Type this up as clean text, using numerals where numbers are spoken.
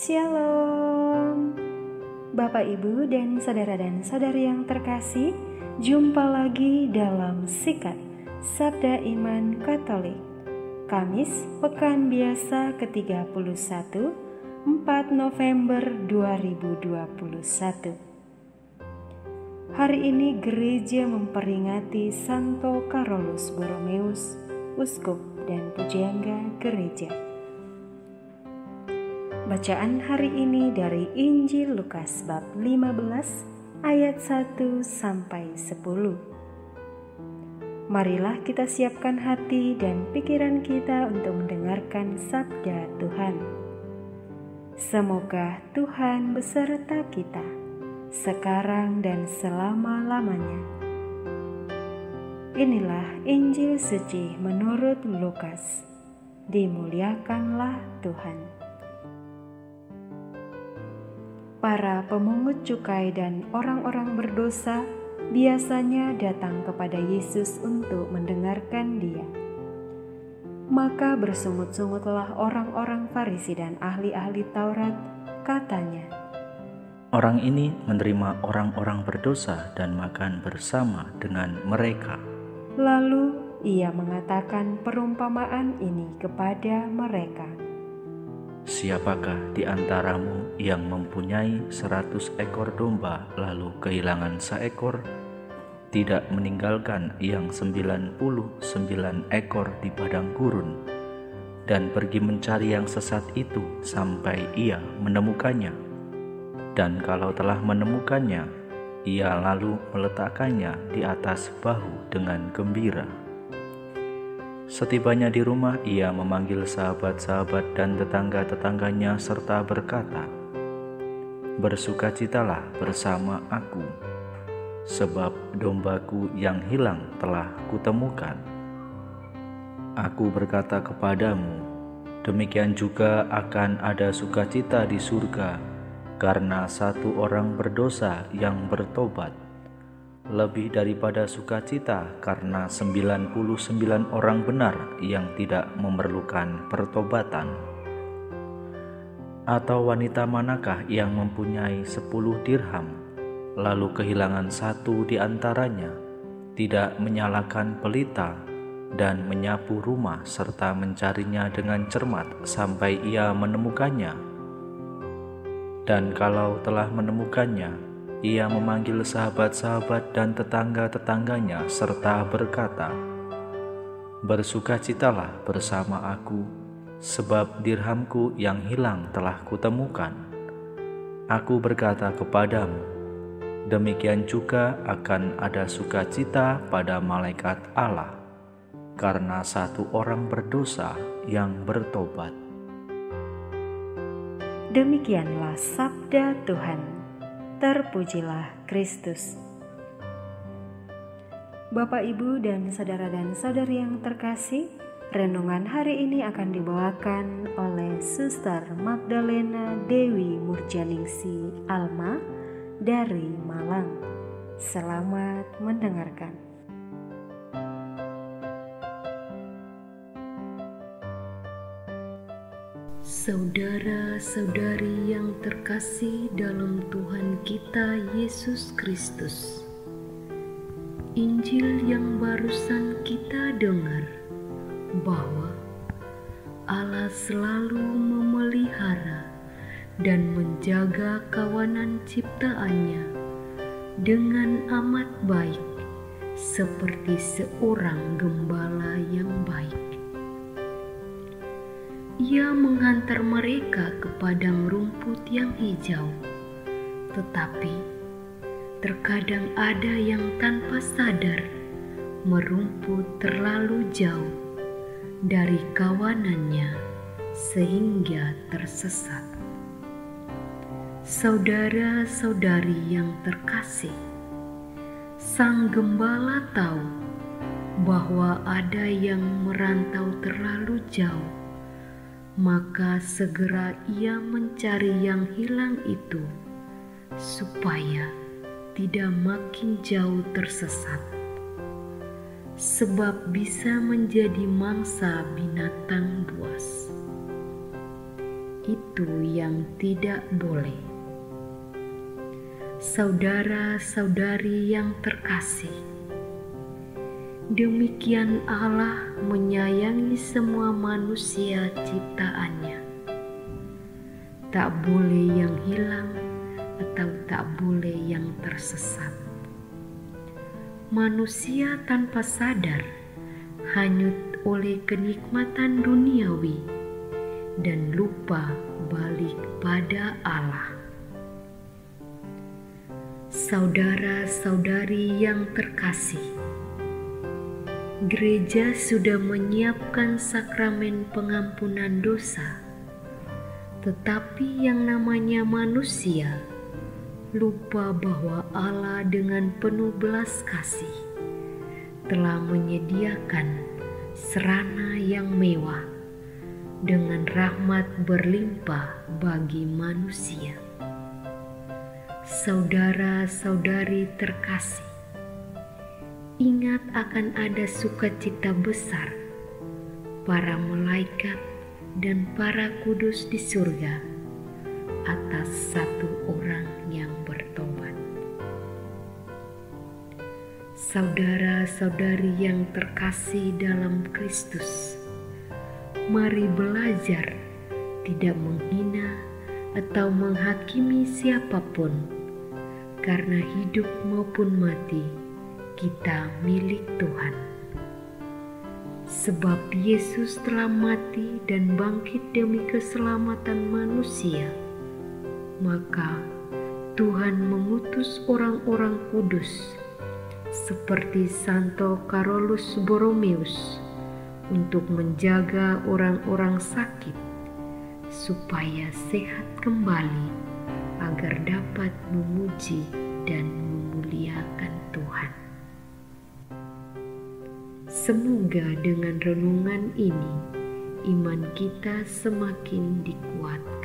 Shalom Bapak, Ibu, dan saudara-saudari yang terkasih, jumpa lagi dalam Sikat Sabda Iman Katolik Kamis Pekan Biasa ke-31 4 November 2021. Hari ini gereja memperingati Santo Carolus Borromeus, Uskup dan Pujangga Gereja. Bacaan hari ini dari Injil Lukas bab 15 ayat 1 sampai 10. Marilah kita siapkan hati dan pikiran kita untuk mendengarkan sabda Tuhan. Semoga Tuhan beserta kita sekarang dan selama-lamanya. Inilah Injil suci menurut Lukas. Dimuliakanlah Tuhan. Para pemungut cukai dan orang-orang berdosa biasanya datang kepada Yesus untuk mendengarkan Dia. Maka bersungut-sungutlah orang-orang Farisi dan ahli-ahli Taurat, katanya, "Orang ini menerima orang-orang berdosa dan makan bersama dengan mereka." Lalu Ia mengatakan perumpamaan ini kepada mereka. "Siapakah di antaramu yang mempunyai 100 ekor domba lalu kehilangan seekor, tidak meninggalkan yang 99 ekor di padang gurun, dan pergi mencari yang sesat itu sampai ia menemukannya? Dan kalau telah menemukannya, ia lalu meletakkannya di atas bahu dengan gembira. Setibanya di rumah, ia memanggil sahabat-sahabat dan tetangga-tetangganya serta berkata, 'Bersukacitalah bersama aku, sebab dombaku yang hilang telah kutemukan.' Aku berkata kepadamu, demikian juga akan ada sukacita di surga karena satu orang berdosa yang bertobat, lebih daripada sukacita karena 99 orang benar yang tidak memerlukan pertobatan. Atau wanita manakah yang mempunyai 10 dirham, lalu kehilangan satu di antaranya, tidak menyalakan pelita dan menyapu rumah serta mencarinya dengan cermat sampai ia menemukannya? Dan kalau telah menemukannya, ia memanggil sahabat-sahabat dan tetangga-tetangganya serta berkata, 'Bersukacitalah bersama aku, sebab dirhamku yang hilang telah kutemukan.' Aku berkata kepadamu, demikian juga akan ada sukacita pada malaikat Allah karena satu orang berdosa yang bertobat." Demikianlah sabda Tuhan. Terpujilah Kristus. Bapak, Ibu, dan saudara-saudari yang terkasih, renungan hari ini akan dibawakan oleh Suster Magdalena Dewi Murjaningsi Alma dari Malang. Selamat mendengarkan. Saudara-saudari yang terkasih dalam Tuhan kita Yesus Kristus, Injil yang barusan kita dengar bahwa Allah selalu memelihara dan menjaga kawanan ciptaannya dengan amat baik, seperti seorang gembala yang baik. Ia menghantar mereka ke padang rumput yang hijau, tetapi terkadang ada yang tanpa sadar merumput terlalu jauh dari kawanannya sehingga tersesat. Saudara-saudari yang terkasih, sang gembala tahu bahwa ada yang merantau terlalu jauh. Maka segera ia mencari yang hilang itu, supaya tidak makin jauh tersesat, sebab bisa menjadi mangsa binatang buas. itu yang tidak boleh. Saudara-saudari yang terkasih, demikian Allah menyayangi semua manusia ciptaannya. Tak boleh yang hilang atau tak boleh yang tersesat. Manusia tanpa sadar hanyut oleh kenikmatan duniawi dan lupa balik pada Allah. Saudara-saudari yang terkasih, gereja sudah menyiapkan sakramen pengampunan dosa, tetapi yang namanya manusia lupa bahwa Allah dengan penuh belas kasih telah menyediakan serana yang mewah dengan rahmat berlimpah bagi manusia. Saudara-saudari terkasih, ingat akan ada sukacita besar para malaikat dan para kudus di surga atas satu orang yang bertobat. Saudara-saudari yang terkasih dalam Kristus, mari belajar tidak menghina atau menghakimi siapapun, karena hidup maupun mati kita milik Tuhan. Sebab Yesus telah mati dan bangkit demi keselamatan manusia, maka Tuhan mengutus orang-orang kudus seperti Santo Carolus Borromeus untuk menjaga orang-orang sakit supaya sehat kembali agar dapat memuji dan memuliakan Tuhan. Semoga dengan renungan ini iman kita semakin dikuatkan.